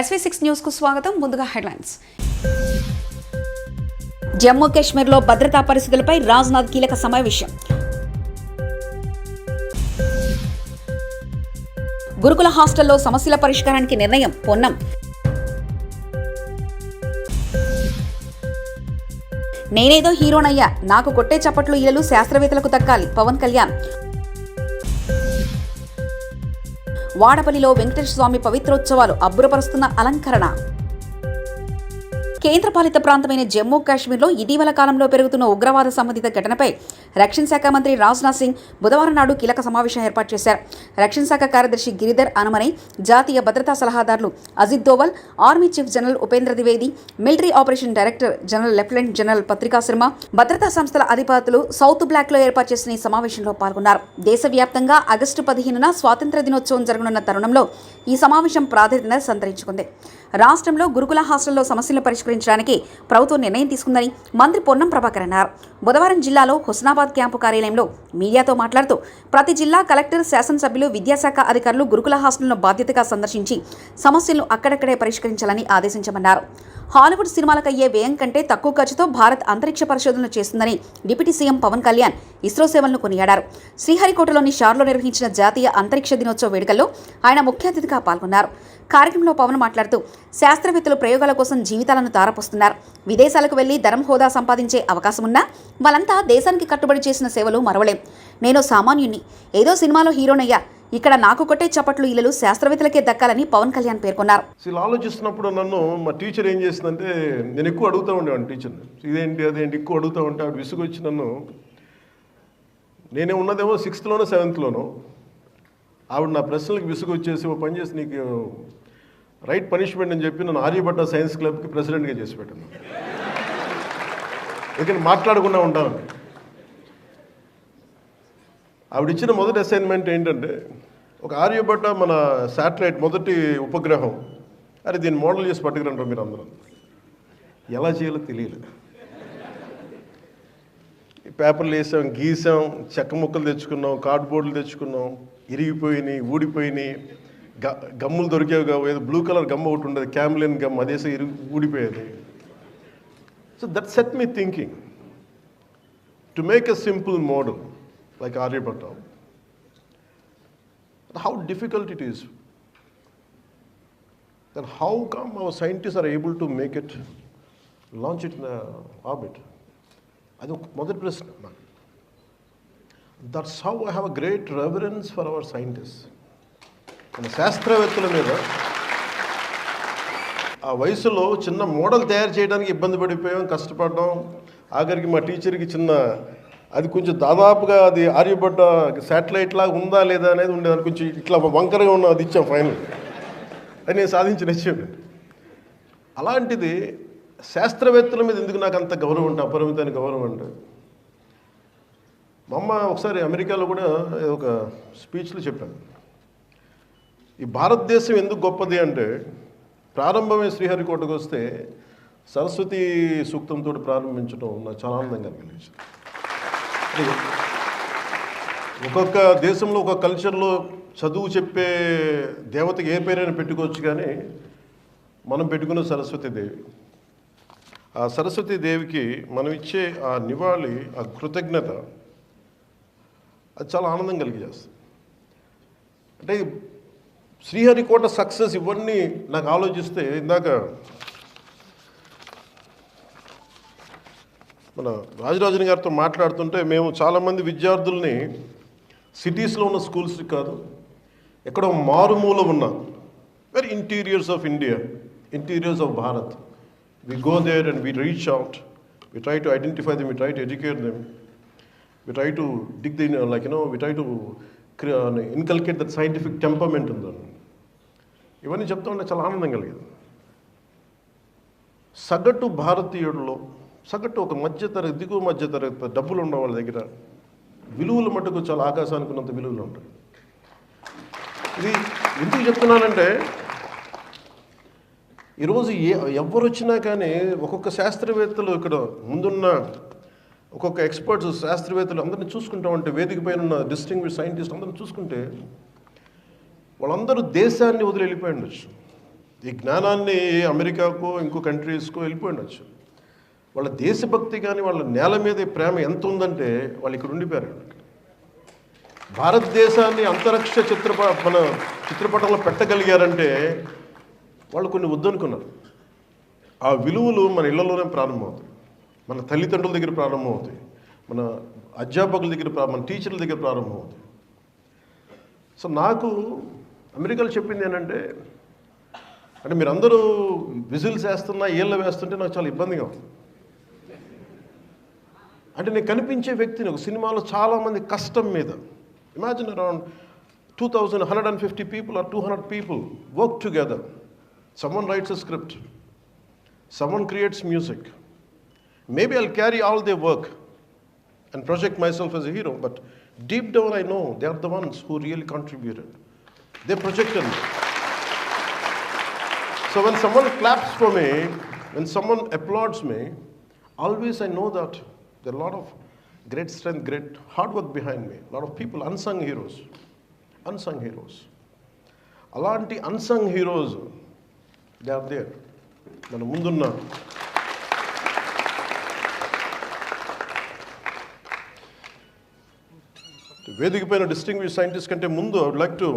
SV6 news కు స్వాగతం. ముందుగా హెడ్లైన్స్. జమ్మూ కాశ్మీర్లో భద్రతా పరిస్థితులపై రాజ్నాథ్ కీలక సమావేశం. గురుకుల హాస్టల్లో సమస్యల పరిష్కారానికి నిర్ణయం పొన్నం. నేనేదో హీరోనయ్యా, నాకు కొట్టే చప్పట్లు ఇళ్లలు శాస్త్రవేత్తలకు దక్కాలి పవన్ కళ్యాణ్. వాడపల్లిలో వెంకటేశ్వర స్వామి పవిత్రోత్సవాలు అబ్బురపరుస్తున్న అలంకరణ. కేంద్రపాలిత ప్రాంతమైన జమ్మూ కాశ్మీర్లో ఇటీవల కాలంలో పెరుగుతున్న ఉగ్రవాద సంబంధిత ఘటనపై రక్షణ శాఖ మంత్రి రాజ్నాథ్ సింగ్ బుధవారం నాడు కీలక సమావేశం ఏర్పాటు చేశారు. రక్షణ శాఖ కార్యదర్శి గిరిధర్ అనమనే, జాతీయ భద్రతా సలహాదారులు Ajit Doval, army chief general Upendra Dwivedi, military operation director general lieutenant general పత్రికా శర్మ, భద్రతా సంస్థల అధిపతులు సౌత్ బ్లాక్లో ఏర్పాటు చేసిన ఈ సమావేశంలో పాల్గొన్నారు. దేశవ్యాప్తంగా ఆగస్టు 15న స్వాతంత్ర్య దినోత్సవం జరగనున్న తరుణంలో ఈ సమావేశం ప్రాధాన్యత సంతరించుకుంది. రాష్ట్రంలో గురుకుల హాస్టల్లో సమస్యలను పరిష్కరించడానికి ప్రభుత్వం నిర్ణయం తీసుకుందని మంత్రి పొన్నం ప్రభాకర్ అన్నారు. బుధవారం జిల్లాలో హుస్నాబాద్ క్యాంపు కార్యాలయంలో మీడియాతో మాట్లాడుతూ ప్రతి జిల్లా కలెక్టర్, శాసనసభ్యులు, విద్యాశాఖ అధికారులు గురుకుల హాస్టల్ను బాధ్యతగా సందర్శించి సమస్యలను అక్కడక్కడే పరిష్కరించాలని ఆదేశించమన్నారు. హాలీవుడ్ సినిమాలకు అయ్యే వ్యయం కంటే తక్కువ ఖర్చుతో భారత్ అంతరిక్ష పరిశోధనలు చేస్తుందని డిప్యూటీ సీఎం పవన్ కళ్యాణ్ ఇస్రో సేవలను కొనియాడారు. శ్రీహరికోటలోని షార్లో నిర్వహించిన జాతీయ అంతరిక్ష దినోత్సవ వేడుకల్లో ఆయన ముఖ్య అతిథిగా పాల్గొన్నారు. కార్యక్రమంలో పవన్ మాట్లాడుతూ శాస్త్రవేత్తలు ప్రయోగాల కోసం జీవితాలను తారపోస్తున్నారు. విదేశాలకు వెళ్లి ధరం హోదా సంపాదించే అవకాశం ఉన్నా వాళ్ళంతా దేశానికి కట్టుబడి చేసిన సేవలు మరవలేం. నేను సామాన్యుణ్ణి, ఏదో సినిమాలో హీరోనయ్యా, ఇక్కడ నాకు కొట్టే చప్పట్లు ఇళ్లలు శాస్త్రవేత్తలకే దక్కాలని పవన్ కళ్యాణ్ పేర్కొన్నారు. ఆలోచిస్తున్నప్పుడు నన్ను మా టీచర్ ఏం చేసిందంటే, నేను ఎక్కువ అడుగుతూ ఉండేవాడిని టీచర్ని, ఇదేంటి అదేంటి ఎక్కువ అడుగుతూ ఉంటే ఆవిడ విసుగొచ్చి నన్ను, నేనే ఉన్నదేమో 6th 7th ఆవిడ నా ప్రశ్నలకు విసుగొచ్చేసి ఓ పని చేసి నీకు రైట్ పనిష్మెంట్ అని చెప్పి నన్ను ఆర్యభట్ట సైన్స్ క్లబ్కి ప్రెసిడెంట్గా చేసి పెట్టాను. ఎందుకంటే మాట్లాడకుండా ఉంటాను. ఆవిడిచ్చిన మొదటి అసైన్మెంట్ ఏంటంటే, ఒక ఆర్యభట్ట మన శాటిలైట్ మొదటి ఉపగ్రహం, అరే దీన్ని మోడల్ చేసి పట్టుకురంటారు మీరు అందరూ. ఎలా చేయాలో తెలియలేదు. పేపర్లు వేసాం, గీసాం, చెక్క ముక్కలు తెచ్చుకున్నాం, కార్డ్బోర్డులు తెచ్చుకున్నాం, ఇరిగిపోయినాయి, ఊడిపోయినాయి, గమ్ములు దొరికేవి కావు. ఏదో బ్లూ కలర్ గమ్ ఒకటి ఉండేది, క్యామ్లిన్ గమ్, అదేసే ఊడిపోయేది. So that set me thinking to make a simple model like Aryabhatta. How difficult it is. Then how come our scientists are able to make it, launch it in the orbit? I think మొదటి ప్రశ్న. That's how I have a great reverence for our scientists. మన శాస్త్రవేత్తల మీద ఆ వయసులో చిన్న model తయారు చేయడానికి ఇబ్బంది పడిపోయాం, కష్టపడ్డాం. ఆఖరికి మా టీచర్కి చిన్న అది కొంచెం దాదాపుగా అది ఆర్యభట్ట శాటిలైట్ లాగా ఉందా లేదా అనేది ఉండేది. అది కొంచెం ఇట్లా వంకరగా ఉన్న అది ఇచ్చాం ఫైనల్. అది నేను సాధించిన విషయం. అలాంటిది శాస్త్రవేత్తల మీద ఎందుకు నాకు అంత గౌరవం అంటే, అపరిమితమైన గౌరవం అంటే, మా అమ్మ ఒకసారి అమెరికాలో కూడా ఒక స్పీచ్లో చెప్పాను, ఈ భారతదేశం ఎందుకు గొప్పది అంటే, ప్రారంభమే శ్రీహరికోటకు వస్తే సరస్వతి సూక్తంతో ప్రారంభించడం నాకు చాలా ఆనందంగా అనిపించింది. ఒక్కొక్క దేశంలో ఒక్కొక్క కల్చర్లో చదువు చెప్పే దేవతకి ఏ పేరైనా పెట్టుకోవచ్చు, కానీ మనం పెట్టుకున్న సరస్వతీదేవి. ఆ సరస్వతీదేవికి మనం ఇచ్చే ఆ నివాళి, ఆ కృతజ్ఞత, అది చాలా ఆనందం కలిగజేస్తుంది. అంటే శ్రీహరికోట సక్సెస్ ఇవన్నీ నాకు ఆలోచిస్తే, ఇందాక మన రాజరాజన్ గారితో మాట్లాడుతుంటే, మేము చాలామంది విద్యార్థుల్ని సిటీస్లో ఉన్న స్కూల్స్కి కాదు, ఎక్కడో మారుమూల ఉన్న very interiors of India, interiors of Bharat, we go there and we reach out, we try to identify them, we try to educate them, we try to dig the we try to inculcate that scientific temperament ఉందని. ఇవన్నీ చెప్తా ఉంటే చాలా ఆనందం కలిగేది. సగటు భారతీయుడిలో, సగటు ఒక మధ్యతరగతి, దిగువ మధ్యతరగతి డబ్బులు ఉన్న వాళ్ళ దగ్గర విలువలు మటుకు చాలా ఆకాశానికి ఉన్నంత విలువలు ఉంటాయి. ఇది ఎందుకు చెప్తున్నానంటే, ఈరోజు ఎవరు వచ్చినా కానీ ఒక్కొక్క శాస్త్రవేత్తలు, ఇక్కడ ముందున్న ఒక్కొక్క ఎక్స్పర్ట్స్ శాస్త్రవేత్తలు అందరినీ చూసుకుంటామంటే, వేదిక పైన ఉన్న డిస్టింగ్విష్ సైంటిస్ట్ అందరిని చూసుకుంటే, వాళ్ళందరూ దేశాన్ని వదిలి వెళ్ళిపోయి ఉండొచ్చు. ఈ జ్ఞానాన్ని అమెరికాకో ఇంకో కంట్రీస్కో వెళ్ళిపోయి ఉండొచ్చు. వాళ్ళ దేశభక్తి కానీ వాళ్ళ నేల మీద ప్రేమ ఎంత ఉందంటే వాళ్ళు ఇక్కడ ఉండిపోయారు. భారతదేశాన్ని అంతరిక్ష మన చిత్రపటంలో పెట్టగలిగారంటే వాళ్ళు కొన్ని వద్దనుకున్నారు. ఆ విలువలు మన ఇళ్లలోనే ప్రారంభమవుతాయి, మన తల్లిదండ్రుల దగ్గర ప్రారంభమవుతాయి, మన అధ్యాపకుల దగ్గర, మన టీచర్ల దగ్గర ప్రారంభమవుతాయి. సో నాకు అమెరికాలో చెప్పింది ఏంటంటే, అంటే మీరందరూ విజిల్స్ వేస్తున్నా ఏళ్ళు వేస్తుంటే నాకు చాలా ఇబ్బందిగా ఉంది. అంటే నేను కనిపించే వ్యక్తిని ఒక సినిమాలో చాలామంది కష్టం మీద, imagine around 150 people or 200 people work together. Someone writes a script, someone creates music. Maybe I'll carry all their work and project myself as a hero, but deep down I know they are the ones who really contributed. They projected me. So when someone claps for me, when someone applauds me, always I know that there are a lot of great strength, great hard work behind me. A lot of people, unsung heroes. Alanti unsung heroes, they are there. మన ముందున్న వేదిక పైన distinguished scientist కంటే ముందు I would like to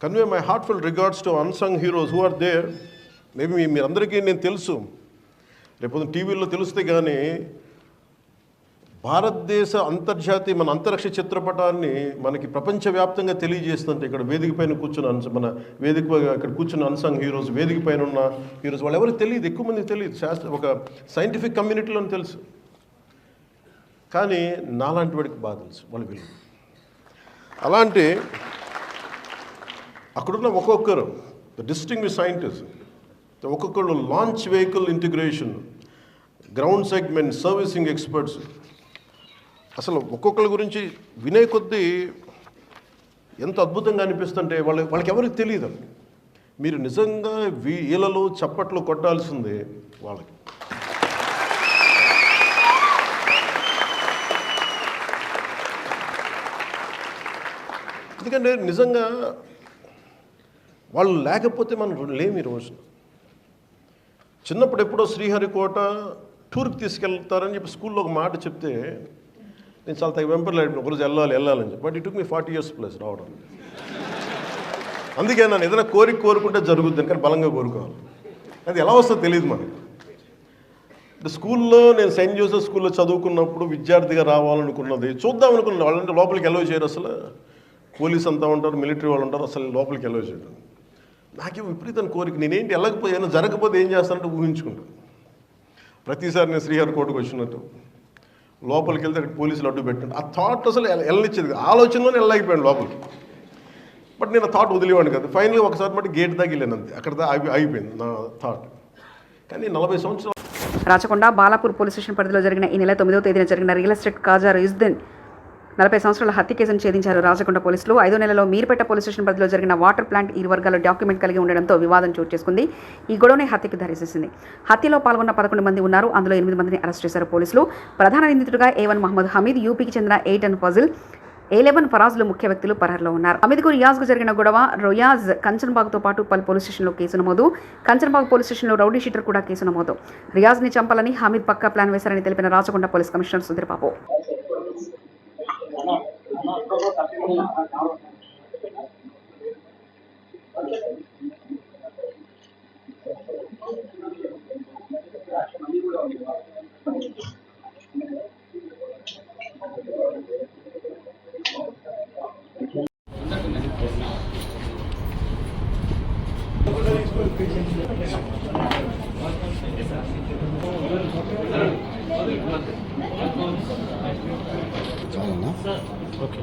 convey my heartfelt regards to unsung heroes who are there. Maybe మీరందరికీ నేను తెలుసు, రేపు టీవీలో తెలిస్తే కానీ భారతదేశ అంతర్జాతీయ మన అంతరిక్ష చిత్రపటాన్ని మనకి ప్రపంచవ్యాప్తంగా తెలియజేస్తుంటే ఇక్కడ వేదిక పైన కూర్చున్న మన వేదిక ఇక్కడ కూర్చున్న అన్సంగ్ హీరోస్, వేదిక పైన ఉన్న హీరోస్ వాళ్ళు ఎవరికి తెలియదు, ఎక్కువ మందికి తెలియదు. ఒక సైంటిఫిక్ కమ్యూనిటీలో తెలుసు, కానీ నాలాంటి వాడికి బాగా తెలుసు వాళ్ళ విలువ. అలాంటి అక్కడున్న ఒక్కొక్కరు డిస్టింగ్విష్డ్ సైంటిస్ట్, ఒక్కొక్కరు launch vehicle integration, ground segment, servicing experts, అసలు ఒక్కొక్కరి గురించి వినే కొద్దీ ఎంత అద్భుతంగా అనిపిస్తుంటే వాళ్ళకి ఎవరికి తెలియదు. మీరు నిజంగా వీళ్ళలో చప్పట్లు కొట్టాల్సిందే వాళ్ళకి. ఎందుకంటే నిజంగా వాళ్ళు లేకపోతే మనం లేము ఈ రోజున. చిన్నప్పుడు ఎప్పుడో శ్రీహరికోట టూర్కి తీసుకెళ్తారని చెప్పి స్కూల్లో ఒక మాట చెప్తే నేను చాలా వెంపర్లాడిన, ఒకరోజు వెళ్ళాలని చెప్పి. But it took me 40 years plus రావడం. అందుకే నన్ను ఏదైనా కోరుకుంటే జరుగుద్ది, కానీ బలంగా కోరుకోవాలి. అది ఎలా వస్తుందో తెలియదు మనకి. స్కూల్లో నేను సెయింట్ జోసెఫ్ స్కూల్లో చదువుకున్నప్పుడు విద్యార్థిగా రావాలనుకున్నది, చూద్దాం అనుకున్నాను. వాళ్ళంటే లోపలికి ఎలవ్ చేయరు, అసలు పోలీస్ అంతా ఉంటారు, మిలిటరీ వాళ్ళు ఉంటారు, అసలు లోపలికి ఎలవ్ చేయరు. నాకే విపరీతం కోరిక, నేనేంటి వెళ్ళకపోతే ఏమైనా జరగకపోతే ఏం చేస్తానంటే ఊహించుకుంటాను. ప్రతిసారి నేను శ్రీహరికోటకు వచ్చినట్టు లోపలికి వెళ్తే అక్కడ పోలీసులు అడ్డు పెట్టండి, ఆ థాట్ అసలు వెళ్ళనిచ్చేది, ఆలోచనలోనే వెళ్ళలేకపోయాను లోపలికి. బట్ నేను ఆ థాట్ వదిలేవాడిని కదా. ఫైనల్గా ఒకసారి మట్టి గేట్ దాకా వెళ్ళాను, అంతే, అక్కడ ఆగిపోయింది నా థాట్. కానీ 40 సంవత్సరాలు రాచకొండ బాలాపూర్ పోలీస్ స్టేషన్ పరిధిలో జరిగిన ఈ నెల 9వ తేదీన జరిగిన రియల్ ఎస్టేట్ కాజా రిజ్దీన్ 40 సంవత్సరాల హత్య కేసును ఛేదించారు రాచకొండ పోలీసులు. 5వ నెలలో మీర్పేట పోలీస్ స్టేషన్ పరిధిలో జరిగిన వాటర్ ప్లాంట్ ఇరు వర్గాల డాక్యుమెంట్ కలిగి ఉండడంతో వివాదం చోటు చేసుకుంది. ఈ గొడవనే హత్యకు దారితీసింది. హత్యలో పాల్గొన్న 11 మంది ఉన్నారు, అందులో 8 మందిని అరెస్ట్ చేశారు పోలీసులు. ప్రధాన నిందితుడిగా A1 మహమ్మద్ హమీద్, యూపీకి చెందిన A10 ఫజిల్, A11 ఫరాజ్లు ముఖ్య వ్యక్తులు పరారులో ఉన్నారు. హమీద్కు రియాజ్కు జరిగిన గొడవ, రియాజ్ కంచన్బాగ్తో పాటు పలు పోలీస్ స్టేషన్లో కేసు నమోదు. కంచన్బాగ్ పోలీస్ స్టేషన్లో రౌడీ షీటర్ కూడా కేసు నమోదు. రియాజ్ని చంపాలని హమీద్ పక్కా ప్లాన్ వేశారని తెలిపిన Rachakonda police commissioner Sudheer Babu. Okay.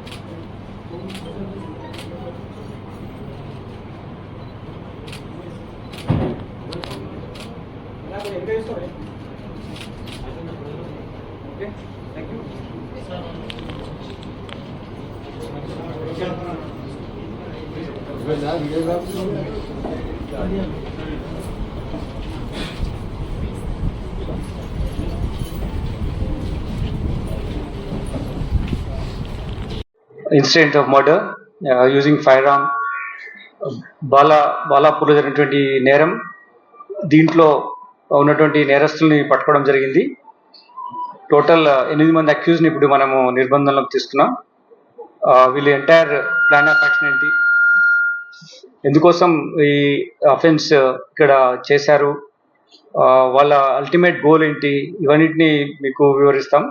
Incident of murder using firearm బాలాపూర్లో జరిగినటువంటి నేరం. దీంట్లో ఉన్నటువంటి నేరస్తుల్ని పట్టుకోవడం జరిగింది. టోటల్ 8 మంది అక్యూజ్ని ఇప్పుడు మనము నిర్బంధంలోకి తీసుకున్నాం. వీళ్ళ ఎంటైర్ ప్లాన్ ఆఫ్ యాక్షన్ ఏంటి, ఎందుకోసం ఈ అఫెన్స్ ఇక్కడ చేశారు, వాళ్ళ అల్టిమేట్ గోల్ ఏంటి, ఇవన్నిటిని మీకు వివరిస్తాం.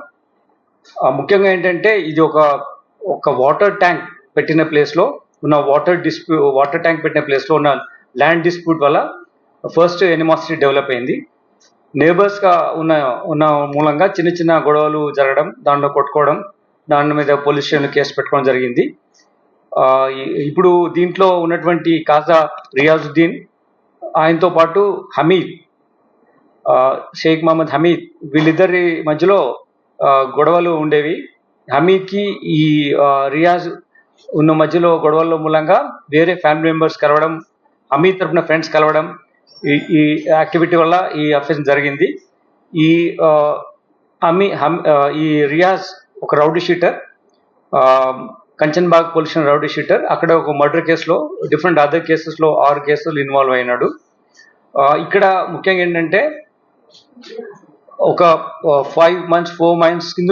ముఖ్యంగా ఏంటంటే ఇది ఒక వాటర్ ట్యాంక్ పెట్టిన ప్లేస్లో ఉన్న వాటర్ ట్యాంక్ పెట్టిన ప్లేస్లో ఉన్న ల్యాండ్ డిస్ప్యూట్ వల్ల ఫస్ట్ ఎనిమాసిటీ డెవలప్ అయింది. నేబర్స్గా ఉన్న మూలంగా చిన్న చిన్న గొడవలు జరగడం, దాంట్లో కొట్టుకోవడం, దాని మీద పోలీస్ స్టేషన్లో కేసు పెట్టుకోవడం జరిగింది. ఇప్పుడు దీంట్లో ఉన్నటువంటి కాజా రియాజుద్దీన్, ఆయనతో పాటు హమీద్, షేక్ మహమ్మద్ హమీద్, వీళ్ళిద్దరి మధ్యలో గొడవలు ఉండేవి. హమీద్కి ఈ రియాజ్ ఉన్న మధ్యలో గొడవల మూలంగా వేరే ఫ్యామిలీ మెంబర్స్ కలవడం, హమీద్ తరఫున ఫ్రెండ్స్ కలవడం, ఈ యాక్టివిటీ వల్ల ఈ అఫెన్స్ జరిగింది. ఈ రియాజ్ ఒక rowdy sheeter, Kanchanbagh police station rowdy sheeter. అక్కడ ఒక మర్డర్ కేసులో, డిఫరెంట్ అదర్ కేసెస్లో 6 కేసులు ఇన్వాల్వ్ అయినాడు. ఇక్కడ ముఖ్యంగా ఏంటంటే ఒక 4 months కింద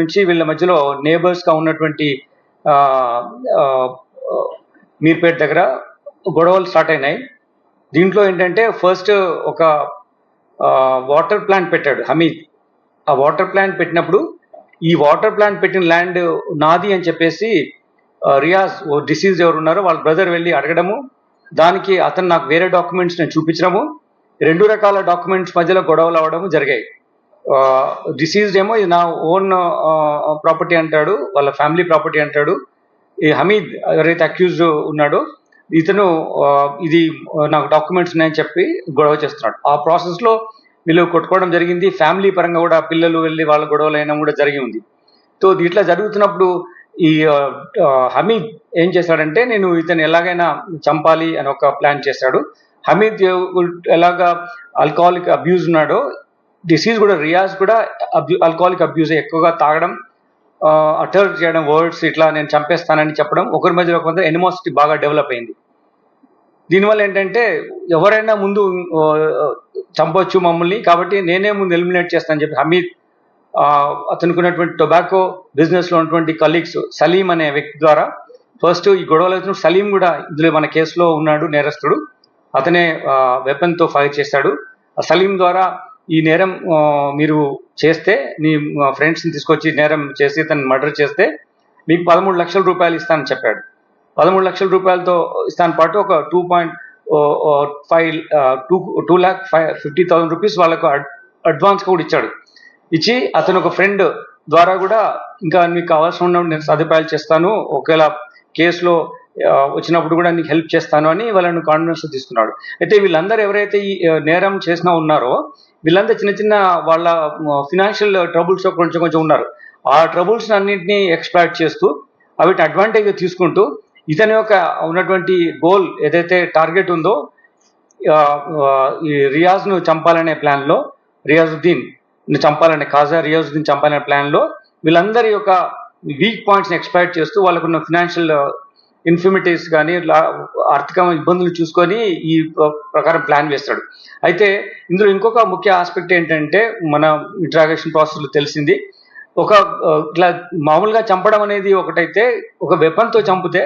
నుంచి వీళ్ళ మధ్యలో నేబర్స్గా ఉన్నటువంటి మీర్పేట దగ్గర గొడవలు స్టార్ట్ అయినాయి. దీంట్లో ఏంటంటే ఫస్ట్ ఒక వాటర్ ప్లాంట్ పెట్టాడు హమీద్. ఆ వాటర్ ప్లాంట్ పెట్టినప్పుడు ఈ వాటర్ ప్లాంట్ పెట్టిన ల్యాండ్ నాది అని చెప్పేసి రియాజ్ డిసీజ్ ఎవరు ఉన్నారో వాళ్ళ బ్రదర్ వెళ్ళి అడగడము, దానికి అతను నాకు వేరే డాక్యుమెంట్స్ నేను చూపించడము, 2 రకాల డాక్యుమెంట్స్ మధ్యలో గొడవలు అవ్వడము జరిగాయి. డిసీజ్డ్ ఏమో ఇది నా ఓన్ ప్రాపర్టీ అంటాడు, వాళ్ళ ఫ్యామిలీ ప్రాపర్టీ అంటాడు. ఈ హమీద్ ఎవరైతే అక్యూజ్డ్ ఉన్నాడో ఇతను ఇది నాకు డాక్యుమెంట్స్ ఉన్నాయని చెప్పి గొడవ చేస్తున్నాడు. ఆ ప్రాసెస్లో వీళ్ళు కొట్టుకోవడం జరిగింది. ఫ్యామిలీ పరంగా కూడా పిల్లలు వెళ్ళి వాళ్ళ గొడవలు అయినా కూడా జరిగి ఉంది. సో ఇట్లా జరుగుతున్నప్పుడు ఈ హమీద్ ఏం చేశాడంటే నేను ఇతను ఎలాగైనా చంపాలి అని ఒక ప్లాన్ చేశాడు. హమీద్ ఎలాగా ఆల్కహాలిక్ అబ్యూజ్ ఉన్నాడో, డిసీజ్ కూడా రియాజ్ కూడా ఆల్కహాలిక్ అబ్యూజ్ ఎక్కువగా తాగడం, అటర్ చేయడం, వర్డ్స్ ఇట్లా నేను చంపేస్తానని చెప్పడం, ఒకరి మధ్య ఒక ఎనిమాసిటీ బాగా డెవలప్ అయింది. దీనివల్ల ఏంటంటే ఎవరైనా ముందు చంపొచ్చు మమ్మల్ని, కాబట్టి నేనే ముందు ఎలిమినేట్ చేస్తానని చెప్పి హమీద్ అతనికి ఉన్నటువంటి టొబాకో బిజినెస్లో ఉన్నటువంటి కలీగ్స్ సలీం అనే వ్యక్తి ద్వారా ఫస్ట్ ఈ గొడవలు అవుతున్నప్పుడు, సలీం కూడా ఇందులో మన కేసులో ఉన్నాడు నేరస్తుడు, అతనే వెపన్తో ఫైర్ చేశాడు. సలీం ద్వారా ఈ నేరం మీరు చేస్తే, నీ ఫ్రెండ్స్ని తీసుకొచ్చి నేరం చేసి తను మర్డర్ చేస్తే మీకు 13 లక్షల రూపాయలు ఇస్తానని చెప్పాడు. 13 లక్షల రూపాయలతో ఇస్తాను పాటు ఒక 2,50,000 రూపీస్ వాళ్ళకు అడ్వాన్స్ కూడా ఇచ్చాడు. ఇచ్చి అతను ఒక ఫ్రెండ్ ద్వారా కూడా ఇంకా మీకు కావాల్సిన ఉన్న నేను సదుపాయాలు చేస్తాను, ఒకవేళ కేసులో వచ్చినప్పుడు కూడా నీకు హెల్ప్ చేస్తాను అని వాళ్ళని కాన్ఫిడెన్స్ తీసుకున్నాడు. అయితే వీళ్ళందరూ ఎవరైతే ఈ నేరం చేసినా ఉన్నారో వీళ్ళందరూ చిన్న చిన్న వాళ్ళ ఫినాన్షియల్ ట్రబుల్స్ కొంచెం ఉన్నారు. ఆ ట్రబుల్స్ అన్నింటినీ ఎక్స్ప్లాయిట్ చేస్తూ వీటిని అడ్వాంటేజ్ తీసుకుంటూ ఇతని యొక్క ఉన్నటువంటి గోల్ ఏదైతే టార్గెట్ ఉందో ఈ రియాజ్ను చంపాలనే ప్లాన్లో, రియాజుద్దీన్ కాజా రియాజుద్దీన్ చంపాలనే ప్లాన్లో వీళ్ళందరి యొక్క వీక్ పాయింట్స్ని ఎక్స్ప్లాయిట్ చేస్తూ వాళ్ళకున్న ఫినాన్షియల్ ఇన్ఫిమిటీస్ కానీ ఆర్థిక ఇబ్బందులు చూసుకొని ఈ ప్రకారం ప్లాన్ వేస్తాడు. అయితే ఇందులో ఇంకొక ముఖ్య ఆస్పెక్ట్ ఏంటంటే మన ఇంట్రాగేషన్ ప్రాసెస్లో తెలిసింది, ఇట్లా మామూలుగా చంపడం అనేది ఒకటైతే, ఒక వెపన్తో చంపితే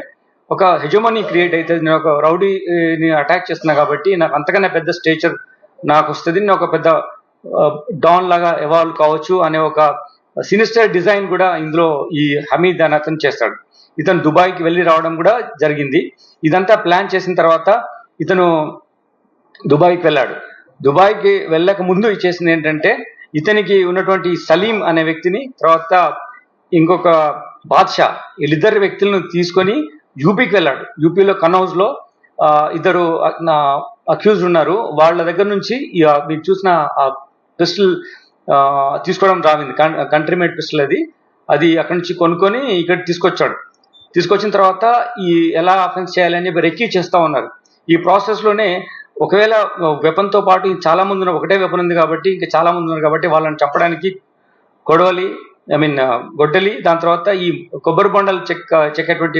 ఒక హెజమనీ క్రియేట్ అవుతుంది. నేను ఒక రౌడీని అటాక్ చేస్తున్నా కాబట్టి నాకు అంతకన్నా పెద్ద స్టేచర్ నాకు వస్తుంది, నేను ఒక పెద్ద డాన్ లాగా ఎవాల్వ్ కావచ్చు అనే ఒక సినిస్టర్ డిజైన్ కూడా ఇందులో ఈ హమీద్ అని అతను చేస్తాడు. ఇతను దుబాయ్కి వెళ్ళి రావడం కూడా జరిగింది. ఇదంతా ప్లాన్ చేసిన తర్వాత ఇతను దుబాయ్కి వెళ్ళాడు. దుబాయ్కి వెళ్ళక ముందు చేసింది ఏంటంటే ఇతనికి ఉన్నటువంటి సలీం అనే వ్యక్తిని, తర్వాత ఇంకొక బాద్షా, వీళ్ళిద్దరు వ్యక్తులను తీసుకొని యూపీకి వెళ్ళాడు. యూపీలో కనౌజ్లో ఇద్దరు అక్యూజ్ ఉన్నారు. వాళ్ళ దగ్గర నుంచి మీరు చూసిన పిస్టల్ తీసుకోవడం రావింది, కంట్రీ మేడ్ పిస్టల్ అది అక్కడి నుంచి కొనుక్కొని ఇక్కడ తీసుకొచ్చిన తర్వాత ఎలా అఫెన్స్ చేయాలని రెక్కీ చేస్తూ ఉన్నారు. ఈ ప్రాసెస్లోనే ఒకవేళ వెపన్తో పాటు చాలా మంది ఉన్నారు, ఒకటే వెపన్ ఉంది కాబట్టి ఇంకా చాలా మంది ఉన్నారు కాబట్టి వాళ్ళని చంపడానికి గొడ్డలి, దాని తర్వాత ఈ కొబ్బరి బొండలు చెక్కేటువంటి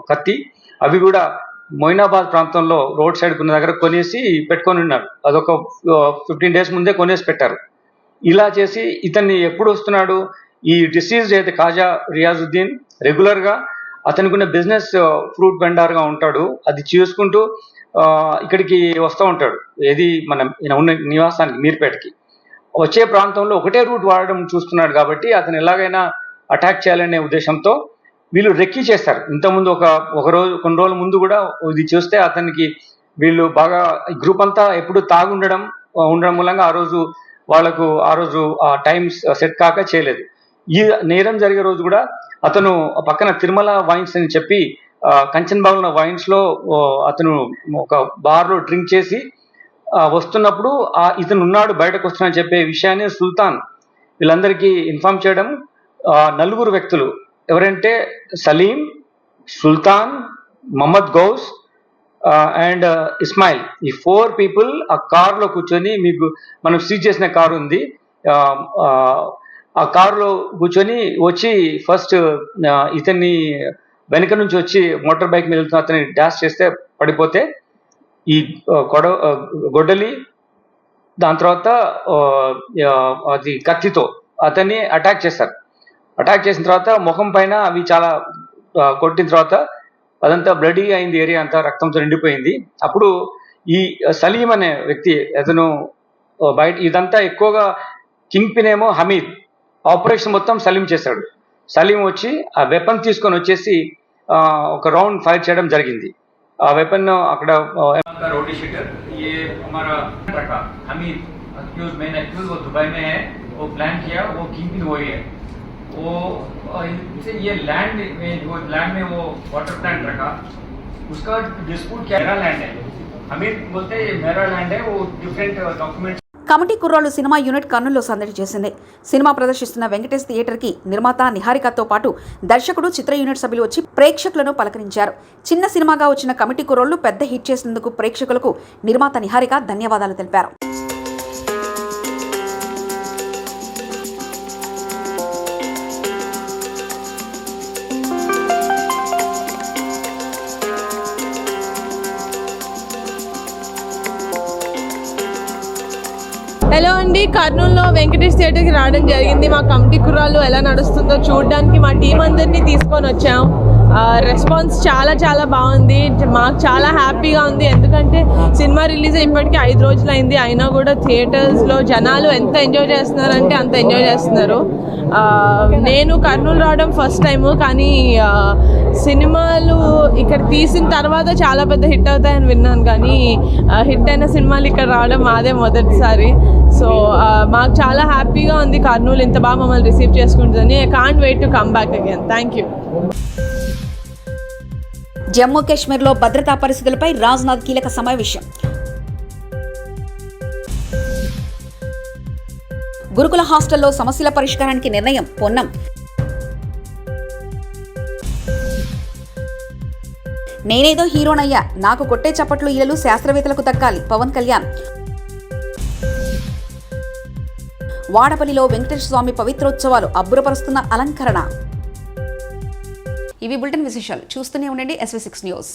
కత్తి, అవి కూడా మొయినాబాద్ ప్రాంతంలో రోడ్ సైడ్ ఉన్న దగ్గర కొనేసి పెట్టుకొని ఉన్నాడు. అదొక 15 days ముందే కొనేసి పెట్టారు. ఇలా చేసి ఇతన్ని ఎప్పుడు వస్తున్నాడు, ఈ డిసీజ్ అయితే ఖాజా రియాజుద్దీన్ రెగ్యులర్గా అతనికి ఉన్న బిజినెస్ ఫ్రూట్ వెండర్గా ఉంటాడు. అది చేసుకుంటూ ఇక్కడికి వస్తూ ఉంటాడు. ఏది ఈయన ఉన్న నివాసానికి మీర్పేటకి వచ్చే ప్రాంతంలో ఒకటే రూట్ వాడడం చూస్తున్నాడు కాబట్టి అతను ఎలాగైనా అటాక్ చేయాలనే ఉద్దేశంతో వీళ్ళు రెక్కీ చేస్తారు. ఇంతకుముందు కొన్ని రోజుల ముందు కూడా ఇది చూస్తే అతనికి వీళ్ళు బాగా గ్రూప్ అంతా ఎప్పుడు ఉండడం మూలంగా ఆ రోజు ఆ టైం సెట్ కాక చేయలేదు. ఈ నేరం జరిగే రోజు కూడా అతను పక్కన తిరుమల వైన్స్ అని చెప్పి కంచన్బాగ్ వైన్స్ లో అతను ఒక బార్లో డ్రింక్ చేసి వస్తున్నప్పుడు ఇతను ఉన్నాడు బయటకు వస్తున్నాడని చెప్పే విషయాన్ని సుల్తాన్ వీళ్ళందరికీ ఇన్ఫార్మ్ చేయడం. 4 వ్యక్తులు ఎవరంటే సలీం, సుల్తాన్, మహమ్మద్ గౌస్ అండ్ ఇస్మాయిల్, ఈ 4 people ఆ కార్లో కూర్చొని, మీకు మనం సీజ్ చేసిన కారు ఉంది, ఆ కారులో కూర్చొని వచ్చి ఫస్ట్ ఇతన్ని వెనక నుంచి వచ్చి మోటార్ బైక్ మీద వెళ్తున్న అతన్ని డాష్ చేస్తే పడిపోతే ఈ గొడ్డలి దాని తర్వాత అది కత్తితో అతన్ని అటాక్ చేస్తారు. అటాక్ చేసిన తర్వాత ముఖం పైన అవి చాలా కొట్టిన తర్వాత అదంతా బ్లడీ అయింది, ఏరియా అంతా రక్తంతో నిండిపోయింది. అప్పుడు ఈ సలీం అనే వ్యక్తి అతను బయట ఇదంతా ఎక్కువగా కింగ్ పిన్ ఏమో హమీద్, ఆపరేషన్ మొత్తం సలీం చేశాడు. సలీం వచ్చి ఆ వెపన్ తీసుకొని వచ్చేసి ఒక రౌండ్ ఫైర్ చేయడం జరిగింది. ఆ వెపన్ అక్కడ रोटी शीटर ये हमारा रखा हमीद अक्यूज मेन अक्यूज वो दुबई में है, वो प्लान किया, वो किंग पिन वही है। वो ये लैंड में वो वाटर प्लांट रखा, उसका डिस्प्यूट क्या मेरा लैंड है, हमीद बोलते हैं ये मेरा लैंड है, वो डिफरेंट डॉक्यूमेंट। కమిటీ కుర్రాళ్ళు సినిమా యూనిట్ కర్నూలులో సందడి చేసింది. సినిమా ప్రదర్శిస్తున్న వెంకటేష్ థియేటర్కి నిర్మాత నిహారికతో పాటు దర్శకుడు, చిత్ర యూనిట్ సభ్యులు వచ్చి ప్రేక్షకులను పలకరించారు. చిన్న సినిమాగా వచ్చిన కమిటీ కుర్రాళ్ళు పెద్ద హిట్ చేసినందుకు ప్రేక్షకులకు నిర్మాత నిహారిక ధన్యవాదాలు తెలిపారు. హలో అండి, కర్నూలులో వెంకటేష్ థియేటర్కి రావడం జరిగింది. మా కమిటీ కుర్రాళ్ళు ఎలా నడుస్తుందో చూడడానికి మా టీం అందరినీ తీసుకొని వచ్చాం. రెస్పాన్స్ చాలా చాలా బాగుంది. మాకు చాలా హ్యాపీగా ఉంది, ఎందుకంటే సినిమా రిలీజ్ ఇప్పటికీ 5 రోజులు అయింది. అయినా కూడా థియేటర్స్లో జనాలు ఎంత ఎంజాయ్ చేస్తున్నారంటే అంత ఎంజాయ్ చేస్తున్నారు. నేను కర్నూలు రావడం ఫస్ట్ టైము, కానీ సినిమాలు ఇక్కడ తీసిన తర్వాత చాలా పెద్ద హిట్ అవుతాయని విన్నాను, కానీ హిట్ అయిన సినిమాలు ఇక్కడ రావడం మాదే మొదటిసారి. సో మాకు చాలా హ్యాపీగా ఉంది కర్నూలు ఇంత బాగా మమ్మల్ని రిసీవ్ చేసుకుంటుందని. I can't wait to come back again. Thank you. Jammu కాశ్మీర్లో భద్రతా పరిస్థితులపై రాజ్నాథ్ కీలక సమావేశం. గురుకుల హాస్టల్లో సమస్యల పరిష్కారానికి నిర్ణయం పొన్నం. నేనేదో హీరోనయ్యా, నాకు కొట్టే చప్పట్లు ఇళ్లలు శాస్త్రవేత్తలకు దక్కాలి పవన్ కళ్యాణ్. వాడపల్లిలో వెంకటేశ్వర స్వామి పవిత్రోత్సవాలు అబ్బురపరుస్తున్న అలంకరణ. ఇవి బులెటిన్ విశేషాలు. చూస్తూనే ఉండండి SV6 న్యూస్.